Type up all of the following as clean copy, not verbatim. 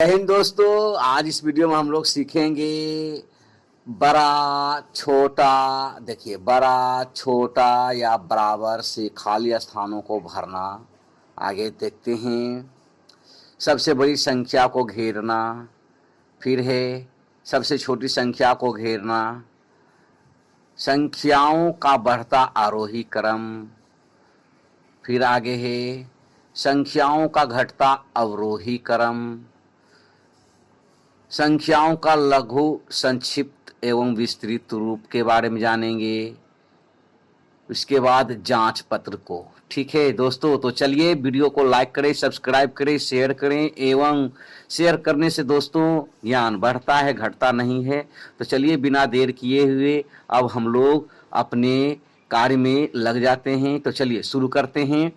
जय हिंद दोस्तों। आज इस वीडियो में हम लोग सीखेंगे बड़ा छोटा। देखिए, बड़ा छोटा या बराबर से खाली स्थानों को भरना। आगे देखते हैं। सबसे बड़ी संख्या को घेरना, फिर है सबसे छोटी संख्या को घेरना, संख्याओं का बढ़ता आरोही क्रम, फिर आगे है संख्याओं का घटता अवरोही क्रम, संख्याओं का लघु संक्षिप्त एवं विस्तृत रूप के बारे में जानेंगे। उसके बाद जांच पत्र को। ठीक है दोस्तों, तो चलिए वीडियो को लाइक करें, सब्सक्राइब करें, शेयर करें। एवं शेयर करने से दोस्तों ज्ञान बढ़ता है, घटता नहीं है। तो चलिए बिना देर किए हुए अब हम लोग अपने कार्य में लग जाते हैं। तो चलिए शुरू करते हैं।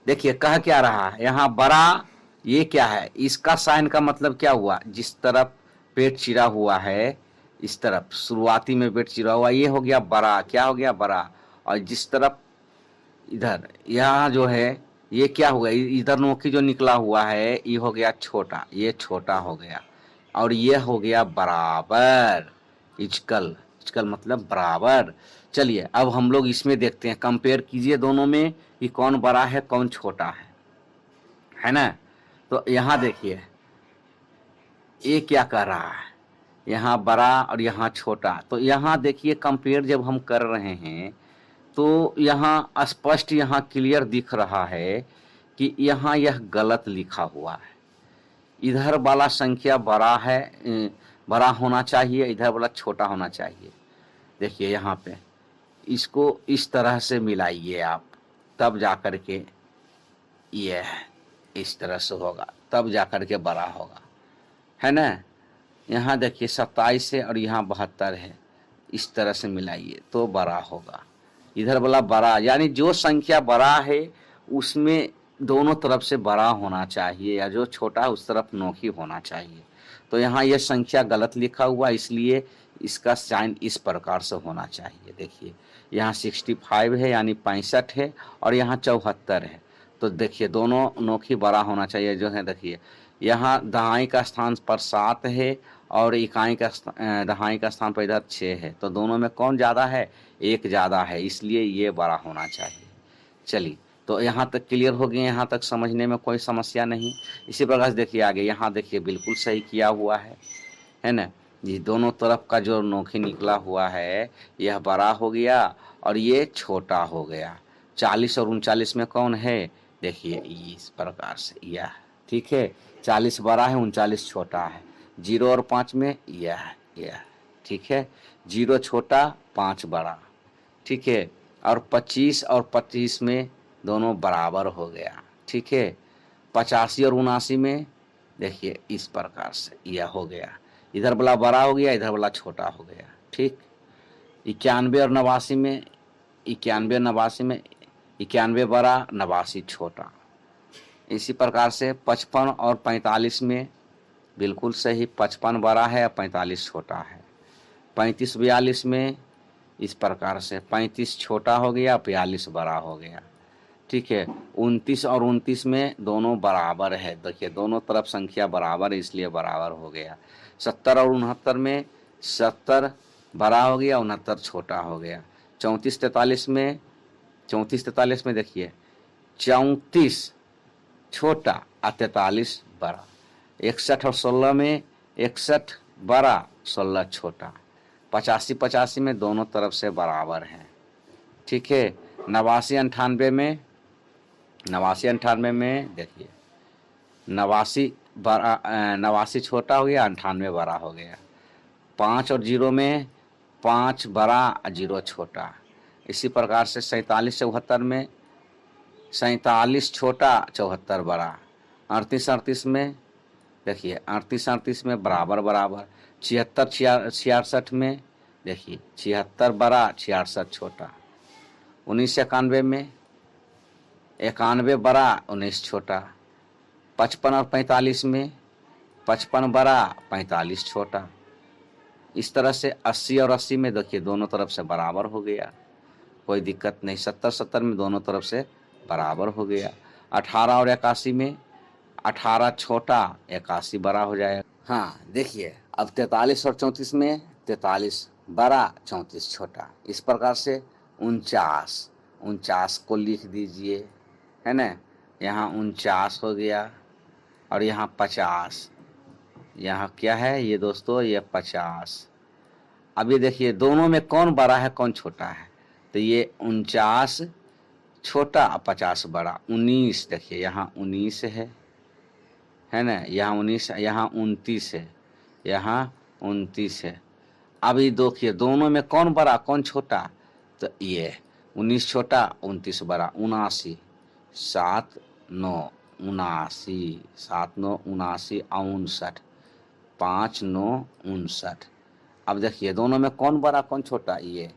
देखिए कह क्या रहा है यहाँ, बड़ा। ये क्या है, इसका साइन का मतलब क्या हुआ, जिस तरफ पेट चिरा हुआ है इस तरफ शुरुआती में पेट चिरा हुआ, ये हो गया बड़ा। क्या हो गया, बड़ा। और जिस तरफ इधर यहाँ जो है ये क्या हो गया, इधर नोकी जो निकला हुआ है ये हो गया छोटा, ये छोटा हो गया। और ये हो गया बराबर। इजकल, इजकल मतलब बराबर। चलिए अब हम लोग इसमें देखते हैं, कंपेयर कीजिए दोनों में कि कौन बड़ा है कौन छोटा है ना। तो यहाँ देखिए ये क्या कर रहा है, यहाँ बड़ा और यहाँ छोटा। तो यहाँ देखिए कंपेयर जब हम कर रहे हैं तो यहाँ स्पष्ट, यहाँ क्लियर दिख रहा है कि यहाँ यह गलत लिखा हुआ है। इधर वाला संख्या बड़ा है, बड़ा होना चाहिए, इधर वाला छोटा होना चाहिए। देखिए यहाँ पे इसको इस तरह से मिलाइए आप, तब जा कर के यह इस तरह से होगा, तब जा कर के बड़ा होगा, है ना। यहाँ देखिए 27 है और यहाँ 72 है, इस तरह से मिलाइए तो बड़ा होगा। इधर वाला बड़ा, यानी जो संख्या बड़ा है उसमें दोनों तरफ से बड़ा होना चाहिए, या जो छोटा है उस तरफ नोकी होना चाहिए। तो यहाँ यह संख्या गलत लिखा हुआ, इसलिए इसका साइन इस प्रकार से होना चाहिए। देखिए यहाँ 65 है यानी 65 है, और यहाँ 74 है। तो देखिए दोनों नोकी बड़ा होना चाहिए जो है। देखिए यहाँ दहाई का स्थान पर 7 है और इकाई का दहाई का स्थान पर इधर 6 है। तो दोनों में कौन ज़्यादा है, एक ज़्यादा है, इसलिए ये बड़ा होना चाहिए। चलिए तो यहाँ तक क्लियर हो गया, यहाँ तक समझने में कोई समस्या नहीं। इसी प्रकार से देखिए आगे, यहाँ देखिए बिल्कुल सही किया हुआ है ना। ये दोनों तरफ का जो नोखी निकला हुआ है यह बड़ा हो गया और ये छोटा हो गया। 40 और 39 में कौन है, देखिए इस प्रकार से यह, ठीक है। 40 बड़ा है, 39 छोटा है। 0 और 5 में यह, ठीक है। 0 छोटा, 5 बड़ा, ठीक है। और 25 और 25 में दोनों बराबर हो गया, ठीक है। 85 और 79 में देखिए इस प्रकार से यह हो गया, इधर वाला बड़ा हो गया, इधर वाला छोटा हो गया, ठीक। 91 और 89 में, 91 89 में 91 बड़ा, 89 छोटा। इसी प्रकार से 55 और 45 में बिल्कुल सही, 55 बड़ा है और 45 छोटा है। 35 42 में इस प्रकार से 35 छोटा हो गया, 42 बड़ा हो गया, ठीक है। 29 और 29 में दोनों बराबर है। देखिए दोनों तरफ संख्या बराबर है, इसलिए बराबर हो गया। 70 और 69 में 70 बड़ा हो गया, 69 छोटा हो गया। 34 43 में, 34 43 में देखिए 34 छोटा और 43 बड़ा। 61 और 16 में 61 बड़ा, 16 छोटा। 85 85 में दोनों तरफ से बराबर हैं, ठीक है। 89 98 में, 89 98 में देखिए 89 बड़ा, 89 छोटा हो गया, 98 बड़ा हो गया। 5 और 0 में 5 बड़ा, 0 छोटा। इसी प्रकार से 47 74 में 47 छोटा, 74 बड़ा। 38 38 में देखिए 38 38 में बराबर बराबर। 76 66 में देखिए 76 बड़ा, 66 छोटा। 19 91 में 91 बड़ा, 19 छोटा। 55 और 45 में 55 बड़ा, 45 छोटा। इस तरह से 80 और 80 में देखिए दोनों तरफ से बराबर हो गया, कोई दिक्कत नहीं। 70 70 में दोनों तरफ से बराबर हो गया। 18 और 81 में 18 छोटा, 81 बड़ा हो जाएगा। हाँ देखिए, अब 43 और 34 में 43 बड़ा, 34 छोटा। इस प्रकार से 49 को लिख दीजिए, है ना। यहाँ 49 हो गया और यहाँ 50, यहाँ क्या है ये दोस्तों, ये 50। अब ये देखिए दोनों में कौन बड़ा है कौन छोटा है, तो ये 49 छोटा, 50 बड़ा। 19 देखिए यहाँ 19 है ना, यहाँ 19, यहाँ 29 है, यहाँ 29 है। अब ये देखिए दोनों में कौन बड़ा कौन छोटा, तो ये 19 छोटा 29 बड़ा। 79, 7 9 79, 7 9 79, 59, 5 9 59। अब देखिए दोनों में कौन बड़ा कौन छोटा, ये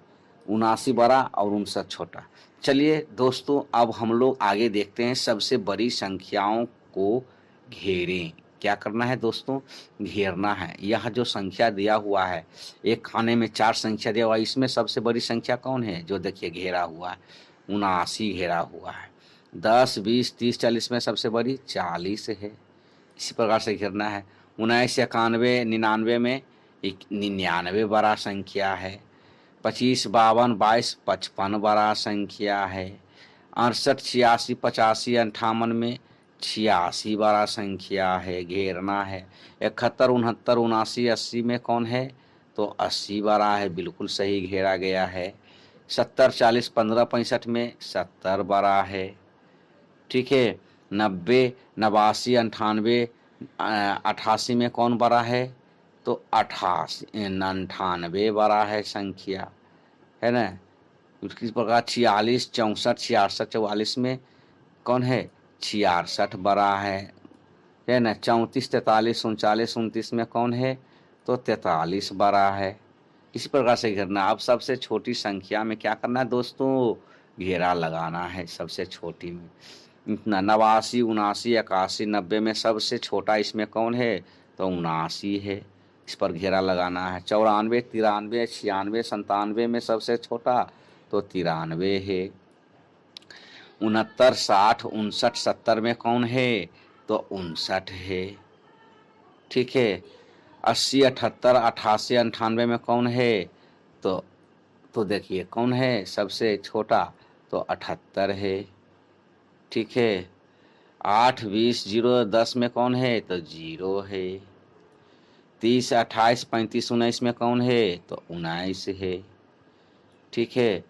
79 बड़ा और 59 छोटा। चलिए दोस्तों, अब हम लोग आगे देखते हैं सबसे बड़ी संख्याओं को घेरें। क्या करना है दोस्तों, घेरना है। यह जो संख्या दिया हुआ है, एक खाने में 4 संख्या दिया हुआ है, इसमें सबसे बड़ी संख्या कौन है, जो देखिए घेरा हुआ है, 79 घेरा हुआ है। 10 20 30 40 में सबसे बड़ी 40 है, इसी प्रकार से घेरना है। 19 91 99 में 99 बड़ा संख्या है। 25 52 22 55 बड़ा संख्या है। 68 86 85 58 में 86 बड़ा संख्या है, घेरना है। 71 69 79 80 में कौन है, तो 80 बड़ा है, बिल्कुल सही घेरा गया है। 70 40 15 65 में 70 बड़ा है, ठीक है। 90 89 98 88 में कौन बड़ा है, तो 88 98 बड़ा है संख्या, है ना। इस प्रकार 46 64 66 44 में कौन है, 66 बड़ा है ना। 34 43 39 29 में कौन है, तो 43 बड़ा है। इसी प्रकार से घेरना। अब सबसे छोटी संख्या में क्या करना है दोस्तों, घेरा लगाना है सबसे छोटी में। इतना 89 79 81 90 में सबसे छोटा इसमें कौन है, तो 79 है, इस पर घेरा लगाना है। 94 93 96 97 में सबसे छोटा, तो 93 है। 69 60 59 70 में कौन है, तो 59 है, ठीक है। 80 78 88 98 में कौन है, तो देखिए कौन है सबसे छोटा, तो 78 है, ठीक है। 8 20 0 10 में कौन है, तो 0 है। 30 28 35 19 में कौन है, तो 19 है, ठीक है।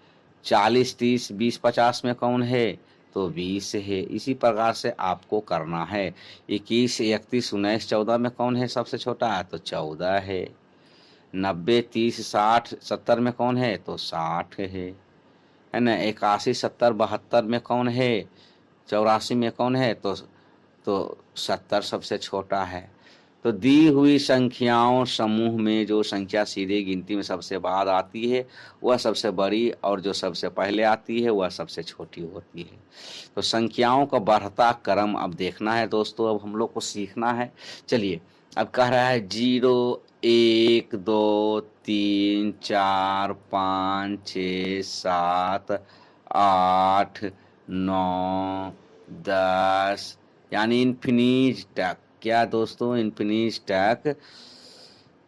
40 30 20 50 में कौन है, तो 20 है। इसी प्रकार से आपको करना है। 21 31 19 14 में कौन है सबसे छोटा, तो 14 है। 90 30 60 70 में कौन है, तो 60 है ना। 81 70 72 में कौन है, 84 में कौन है, तो 70 सबसे छोटा है। तो दी हुई संख्याओं समूह में जो संख्या सीधे गिनती में सबसे बाद आती है वह सबसे बड़ी, और जो सबसे पहले आती है वह सबसे छोटी होती है। तो संख्याओं का बढ़ता क्रम अब देखना है दोस्तों, अब हम लोग को सीखना है। चलिए, अब कह रहा है 0 1 2 3 4 5 6 7 8 9 10, यानी इन्फिनीट तक। क्या दोस्तों,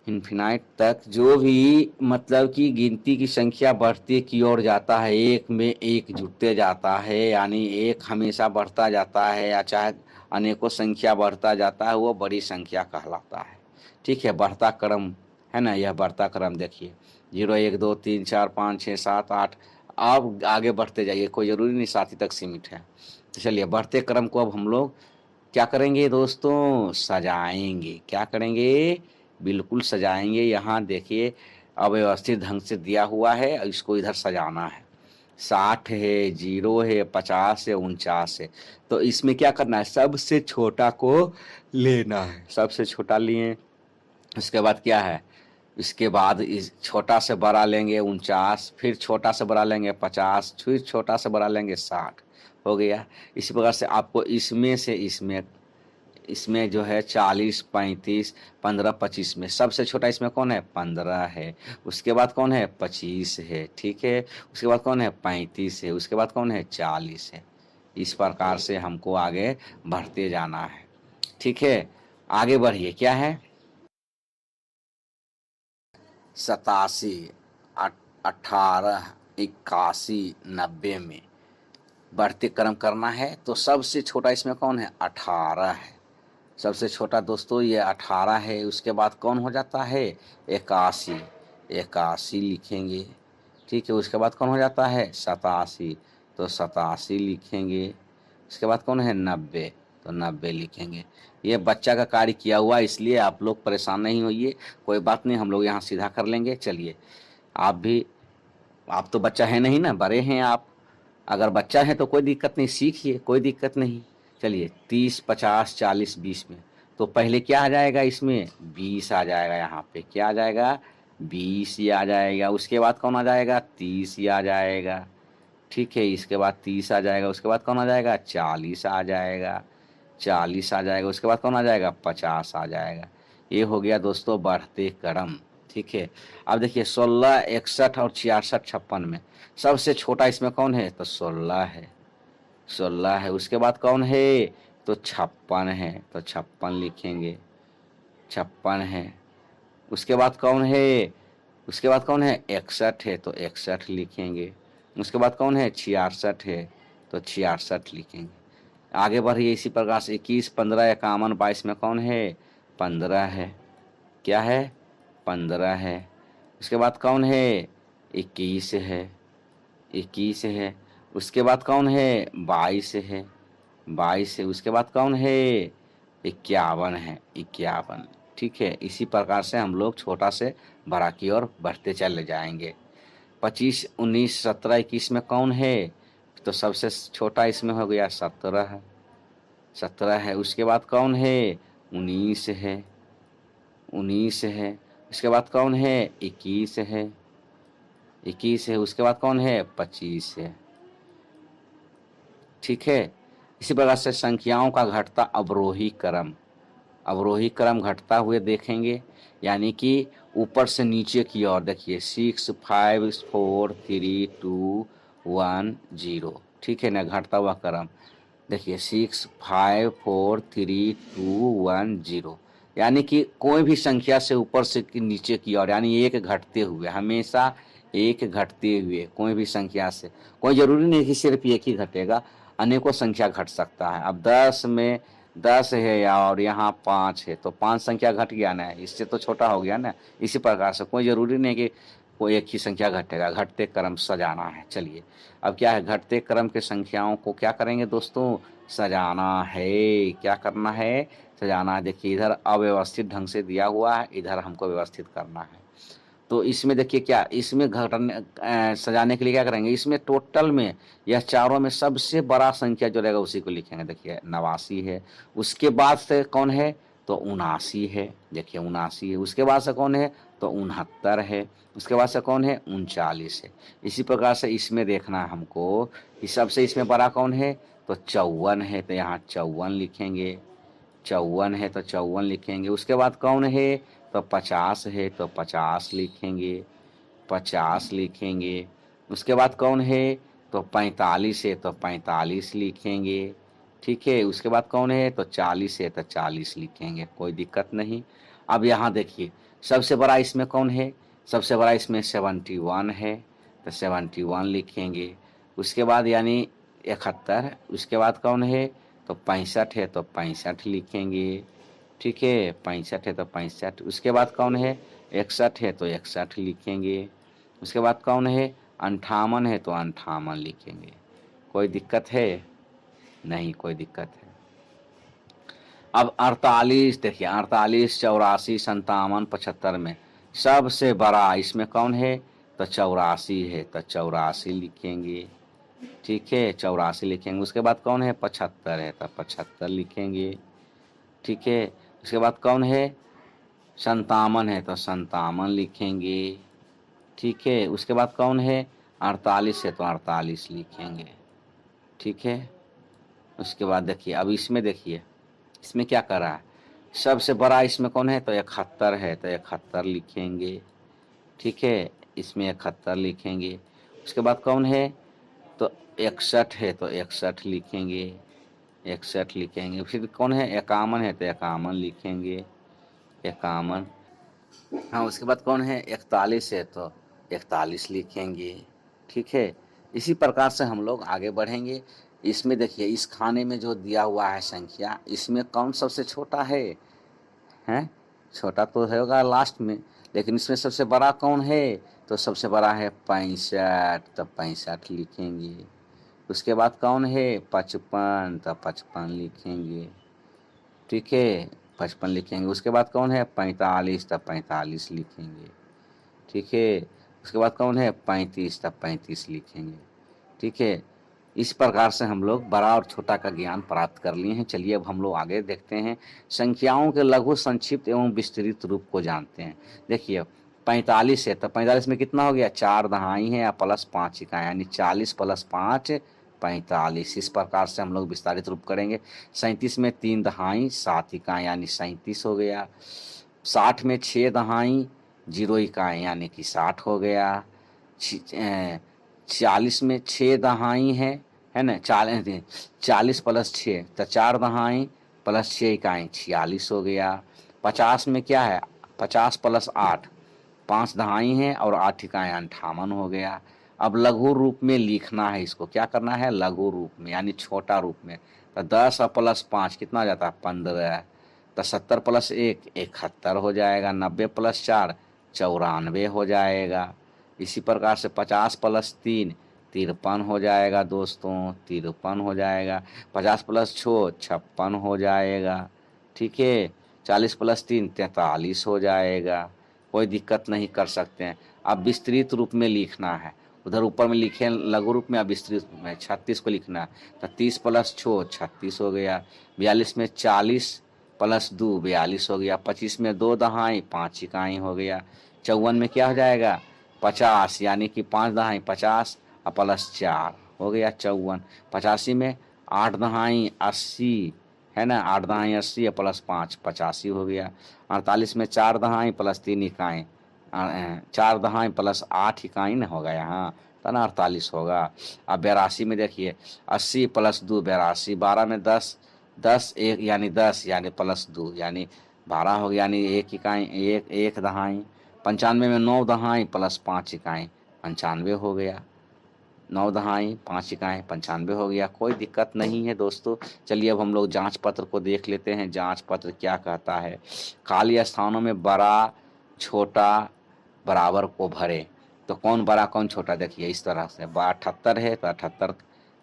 इन्फिनाइट तक जो भी मतलब कि गिनती की संख्या बढ़ती की ओर जाता है, एक में एक जुड़ते जाता है, यानी एक हमेशा बढ़ता जाता है, या चाहे अनेकों संख्या बढ़ता जाता है, वो बड़ी संख्या कहलाता है, ठीक है। बढ़ता क्रम है ना, यह बढ़ता क्रम देखिए 0 1 2 3 4 5 6 7 8, आप आगे बढ़ते जाइए, कोई ज़रूरी नहीं 7 ही तक सीमित है। तो चलिए, बढ़ते क्रम को अब हम लोग क्या करेंगे दोस्तों, सजाएंगे। क्या करेंगे, बिल्कुल सजाएंगे। यहाँ देखिए अव्यवस्थित ढंग से दिया हुआ है, और इसको इधर सजाना है। 60 है, 0 है, 50 है, 49 है। तो इसमें क्या करना है, सबसे छोटा को लेना है। सबसे छोटा लिए, उसके बाद क्या है, इसके बाद इस छोटा से बड़ा लेंगे 49, फिर छोटा से बड़ा लेंगे 50, फिर छोटा से बड़ा लेंगे 60, हो गया। इसी प्रकार से आपको इसमें से इसमें जो है 40 35 15 25 में सबसे छोटा इसमें कौन है, 15 है। उसके बाद कौन है, 25 है, ठीक है। उसके बाद कौन है, 35 है। उसके बाद कौन है, 40 है। इस प्रकार से हमको आगे बढ़ते जाना है। ठीक है, आगे बढ़िए, क्या है 87, 18, 81, 90 में बढ़ते क्रम करना है। तो सबसे छोटा इसमें कौन है 18 है, सबसे छोटा दोस्तों ये 18 है। उसके बाद कौन हो जाता है 81, 81 लिखेंगे। ठीक है, उसके बाद कौन हो जाता है 87, तो 87 लिखेंगे। उसके बाद कौन है 90, तो 90 लिखेंगे। ये बच्चा का कार्य किया हुआ, इसलिए आप लोग परेशान नहीं होइए, कोई बात नहीं, हम लोग यहाँ सीधा कर लेंगे। चलिए, आप भी, आप तो बच्चा है नहीं ना, बड़े हैं आप। अगर बच्चा है तो कोई दिक्कत नहीं, सीखिए, कोई दिक्कत नहीं। चलिए 30, 50, 40, 20 में तो पहले क्या आ जाएगा इसमें 20 आ जाएगा। यहाँ पे क्या आ जाएगा 20 ही आ जाएगा। उसके बाद कौन आ जाएगा 30 ही आ जाएगा। ठीक है, इसके बाद 30 आ जाएगा। उसके बाद कौन आ जाएगा 40 आ जाएगा, 40 आ जाएगा। उसके बाद कौन आ जाएगा 50 आ जाएगा। ये हो गया दोस्तों बढ़ते क्रम। ठीक है, अब देखिए 16, 61 और 66, 56 में सबसे छोटा इसमें कौन है तो 16 है, 16 है। उसके बाद कौन है तो 56 है, तो 56 लिखेंगे, 56 है। उसके बाद कौन है, उसके बाद कौन है 61 है, तो 61 लिखेंगे। उसके बाद कौन है 66 है, तो 66 लिखेंगे। आगे बढ़िए इसी प्रकार से 21, 15, 51, 22 में कौन है 15 है, क्या है 15 है। उसके बाद कौन है 21 है, 21 है। उसके बाद कौन है 22 है, 22 है। उसके बाद कौन है 51 है, 51। ठीक है, इसी प्रकार से हम लोग छोटा से बड़ा की ओर बढ़ते चले जाएंगे। 25, 19, 17, 21 में कौन है तो सबसे छोटा इसमें हो गया 17 है, 17 है। उसके बाद कौन है 19 है, 19 है। उसके बाद कौन है 21 है, 21 है। उसके बाद कौन है 25 है। ठीक है, इसी प्रकार से संख्याओं का घटता अवरोही क्रम, अवरोही क्रम घटता हुए देखेंगे, यानी कि ऊपर से नीचे की ओर। देखिए 6, 5, 4, 3, 2, 1, 0। ठीक है ना, घटता हुआ क्रम। देखिए 6, 5, 4, 3, 2, 1, 0, यानी कि कोई भी संख्या से ऊपर से नीचे की ओर, यानी एक घटते हुए, हमेशा एक घटते हुए कोई भी संख्या से। कोई जरूरी नहीं कि सिर्फ एक ही घटेगा, अनेकों संख्या घट सकता है। अब 10 में 10 है और यहाँ 5 है, तो 5 संख्या घट गया ना, इससे तो छोटा हो गया ना। इसी प्रकार से कोई जरूरी नहीं कि कोई एक ही संख्या घटेगा, घटते क्रम सजाना है। चलिए, अब क्या है घटते क्रम के संख्याओं को क्या करेंगे दोस्तों सजाना है। क्या करना है सजाना है। देखिए इधर अव्यवस्थित ढंग से दिया हुआ है, इधर हमको व्यवस्थित करना है। तो इसमें देखिए क्या, इसमें घटने सजाने के लिए क्या करेंगे, इसमें टोटल में यह चारों में सबसे बड़ा संख्या जो रहेगा उसी को लिखेंगे। देखिए 89 है। उसके बाद से कौन है तो 79 है, देखिए 79 है। उसके बाद से कौन है तो 69 है। उसके बाद से कौन है 39 है। इसी प्रकार से इसमें देखना है हमको कि सबसे इसमें बड़ा कौन है तो 54 है, तो यहाँ 54 लिखेंगे, 54 है तो 54 लिखेंगे। उसके बाद कौन है तो 50 है, तो 50 लिखेंगे, 50 लिखेंगे। उसके बाद कौन है तो 45 है, तो 45 लिखेंगे। ठीक है, उसके बाद कौन है तो 40 है, तो 40 लिखेंगे, कोई दिक्कत नहीं। अब यहाँ देखिए सबसे बड़ा इसमें कौन है, सबसे बड़ा इसमें 71 है, तो 71 लिखेंगे। उसके बाद यानी 71। उसके बाद कौन है तो 65 है, तो 65 लिखेंगे। ठीक है, 65 है तो 65। उसके बाद कौन है 61 है, तो 61 लिखेंगे। उसके बाद कौन है 58 है, तो 58 लिखेंगे। कोई दिक्कत है नहीं, कोई दिक्कत है। अब 48 देखिए 48, 84, 57, 75 में सबसे बड़ा इसमें कौन है तो 84 है, तो 84 लिखेंगे। ठीक है, 84 लिखेंगे। उसके बाद कौन है 75 है, तो 75 लिखेंगे। ठीक है, उसके बाद कौन है 57 है, तो 57 लिखेंगे। ठीक है, उसके बाद कौन है 48 है, तो 48 लिखेंगे। ठीक है, उसके बाद देखिए अब इसमें देखिए इसमें क्या कर रहा है, सबसे बड़ा इसमें कौन है तो 71 है, तो 71 लिखेंगे। ठीक है, इसमें 71 लिखेंगे। उसके बाद कौन है तो 61 है, तो 61 लिखेंगे। 61 लिखेंगे। फिर कौन है 51 है तो 51 लिखेंगे 51। हाँ, उसके बाद कौन है 41 है तो 41 लिखेंगे। ठीक है, इसी प्रकार से हम लोग आगे बढ़ेंगे। इसमें देखिए इस खाने में जो दिया हुआ है संख्या, इसमें कौन सबसे छोटा है? हैं, छोटा तो होगा लास्ट में, लेकिन इसमें सबसे बड़ा कौन है? तो सबसे बड़ा है 65, तो 65 लिखेंगे। उसके बाद कौन है 55, तो 55 लिखेंगे। ठीक है, 55 लिखेंगे। उसके बाद कौन है 45, तब 45 लिखेंगे। ठीक है, उसके बाद कौन है 35, तब 35 लिखेंगे। ठीक है, इस प्रकार से हम लोग बड़ा और छोटा का ज्ञान प्राप्त कर लिए हैं। चलिए अब हम लोग आगे देखते हैं, संख्याओं के लघु संक्षिप्त एवं विस्तृत रूप को जानते हैं। देखिए 45 है तो 45 में कितना हो गया, 4 दहाई है या प्लस 5 इकाई, यानी 40 प्लस 5 45। इस प्रकार से हम लोग विस्तारित रूप करेंगे। 37 में 3 दहाई 7 इकाई, यानी 37 हो गया। 60 में 6 दहाई 0 इकाई, यानी कि 60 हो गया। 40 में 6 दहाई है ना, 40 प्लस 6 तो 4 दहाई प्लस 6 इकाई 46 हो गया। 50 में क्या है, 50 प्लस 8 5 दहाई हैं और 8 इकाई 58 हो गया। अब लघु रूप में लिखना है इसको, क्या करना है लघु रूप में, यानी छोटा रूप में। तो 10 और प्लस 5 कितना हो जाता है 15। तो 70 प्लस 1 71 हो जाएगा। 90 प्लस 4 94 हो जाएगा। इसी प्रकार से 50 प्लस 3 53 हो जाएगा दोस्तों, 53 हो जाएगा। 50 प्लस 6 56 हो जाएगा। ठीक है, 40 प्लस 3 43 हो जाएगा। कोई दिक्कत नहीं कर सकते हैं। अब विस्तृत रूप में लिखना है, उधर ऊपर में लिखे लघु रूप में, अब विस्तृत रूप में 36 को लिखना है। तो 30 प्लस 6 36 हो गया। 42 में 40 प्लस 2 42 हो गया। 25 में 2 दहाई 5 इकाई हो गया। 54 में क्या हो जाएगा 50, यानी कि 5 दहाई 50 और प्लस 4 हो गया 54। 85 में 8 दहाई 80 है ना, 8 दहाई 80 और प्लस 5 85 हो गया। 48 में 4 दहाई प्लस 3 इकाई, 4 दहाई प्लस 8 इकाई न होगा यहाँ, तो ना 48 होगा। अब 82 में देखिए 80 प्लस 2 82, 12 में 10 10 1 यानी 10 यानी प्लस 2 यानी 12 हो गया, यानी 1 इकाई 1 दहाई। 95 में 9 दहाई प्लस 5 इकाई 95 हो गया। 9 दहाई 5 इकाई 95 हो गया। कोई दिक्कत नहीं है दोस्तों। चलिए अब हम लोग जांच पत्र को देख लेते हैं। जांच पत्र क्या कहता है, खाली स्थानों में बड़ा छोटा बराबर को भरे। तो कौन बड़ा कौन छोटा, देखिए इस तरह से 78 है तो 78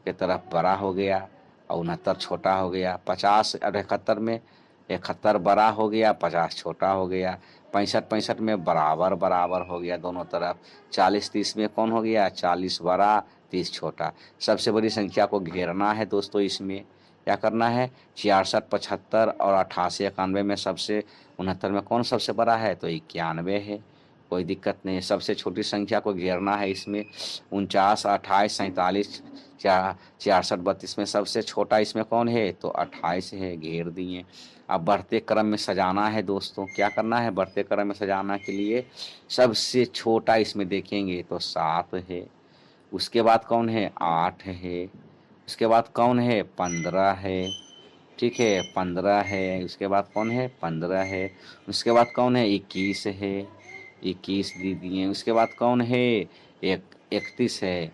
के तरफ बड़ा हो गया और 69 छोटा हो गया। 50 और 71 में 71 बड़ा हो गया 50 छोटा हो गया। 65 में बराबर बराबर हो गया दोनों तरफ। 40 30 में कौन हो गया 40 बड़ा 30 छोटा। सबसे बड़ी संख्या को घेरना है दोस्तों। इसमें क्या करना है 66 75 और 88 91 में सबसे 69 में कौन सबसे बड़ा है तो 91 है। कोई दिक्कत नहीं है। सबसे छोटी संख्या को घेरना है इसमें 49 28 47 66 32 में सबसे छोटा इसमें कौन है तो 28 है, घेर दिए। अब बढ़ते क्रम में सजाना है दोस्तों। क्या करना है बढ़ते क्रम में सजाना के लिए सबसे छोटा इसमें देखेंगे तो 7 है। उसके बाद कौन है 8 है। उसके बाद कौन है 15 है। ठीक है 15 है। उसके बाद कौन है 15 है। उसके बाद कौन है 21 है, 21 दे दिए। उसके बाद कौन है 31 है।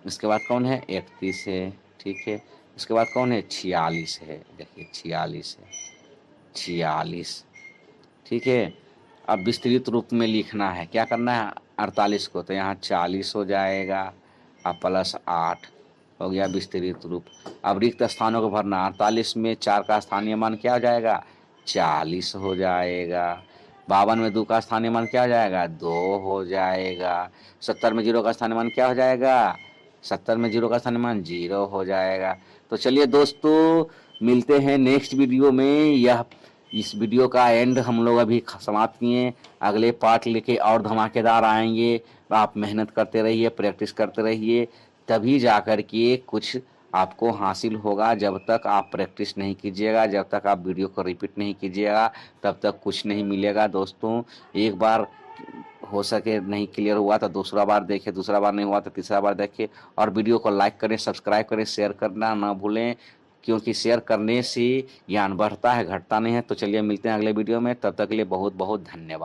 उसके बाद कौन है 31 है। ठीक है, उसके बाद कौन है 46 है, देखिए 46 है 46। ठीक है, अब विस्तृत रूप में लिखना है। क्या करना है 48 को तो यहाँ 40 हो जाएगा और प्लस 8 हो गया विस्तृत रूप। अब रिक्त स्थानों को भरना। 48 में 4 का स्थानीय मान क्या हो जाएगा 40 हो जाएगा। 52 में 2 का स्थानीय मान क्या हो जाएगा 2 हो जाएगा। 70 में 0 का स्थानीय मान क्या हो जाएगा 70 में 0 का स्थानीय मान 0 हो जाएगा। तो चलिए दोस्तों मिलते हैं नेक्स्ट वीडियो में। यह इस वीडियो का एंड हम लोग अभी समाप्त किए। अगले पार्ट लेके और धमाकेदार आएंगे। आप मेहनत करते रहिए, प्रैक्टिस करते रहिए, तभी जाकर के कुछ आपको हासिल होगा। जब तक आप प्रैक्टिस नहीं कीजिएगा, जब तक आप वीडियो को रिपीट नहीं कीजिएगा, तब तक कुछ नहीं मिलेगा दोस्तों। एक बार हो सके नहीं क्लियर हुआ तो दूसरा बार देखिए, दूसरा बार नहीं हुआ तो तीसरा बार देखिए। और वीडियो को लाइक करें, सब्सक्राइब करें, शेयर करना ना भूलें। क्योंकि शेयर करने से ज्ञान बढ़ता है, घटता नहीं है। तो चलिए मिलते हैं अगले वीडियो में, तब तक के लिए बहुत बहुत धन्यवाद।